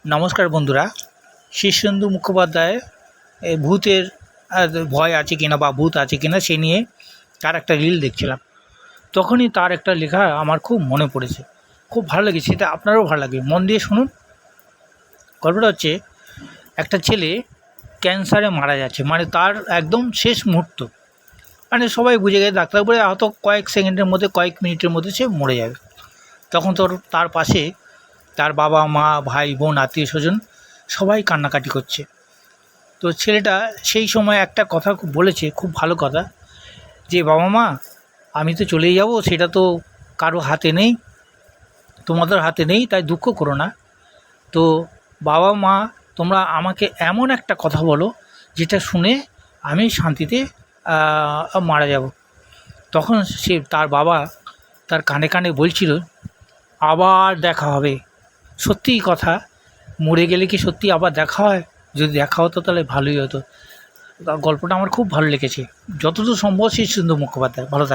নমস্কার বন্ধুরা, শীর্ষেন্দু মুখোপাধ্যায় ভূতের ভয় আছে কিনা বা ভূত আছে কিনা সে নিয়ে তার একটা রিল দেখছিলাম। তখনই তার একটা লেখা আমার খুব মনে পড়েছে, খুব ভালো লেগেছে। সেটা আপনারও ভালো লাগবে, মন দিয়ে শুনুন। গল্পটা হচ্ছে, একটা ছেলে ক্যান্সারে মারা যাচ্ছে, মানে তার একদম শেষ মুহূর্ত, মানে সবাই বুঝে গেছে, ডাক্তার বলে হয়তো কয়েক সেকেন্ডের মধ্যে, কয়েক মিনিটের মধ্যে সে মরে যাবে। তখন তার পাশে তার বাবা মা ভাই বোন আত্মীয় স্বজন সবাই কান্নাকাটি করছে। তো ছেলেটা সেই সময় একটা কথা বলেছে, খুব ভালো কথা, যে বাবা মা, আমি তো চলেই যাব, সেটা তো কারো হাতে নেই, তোমাদের হাতে নেই, তাই দুঃখ করো না। তো বাবা মা, তোমরা আমাকে এমন একটা কথা বলো যেটা শুনে আমি শান্তিতে মারা যাব। তখন তার বাবা তার কানে কানে বলছিল, আবার দেখা হবে। সত্যিই কথা, মরে গেলে কি সত্যি আবার দেখা হয়? যদি দেখা হতো তাহলে ভালোই হতো। গল্পটা আমার খুব ভালো লেগেছে। যতদূর সম্ভব শীর্ষেন্দু মুখোপাধ্যায়। ভালো থাকবেন।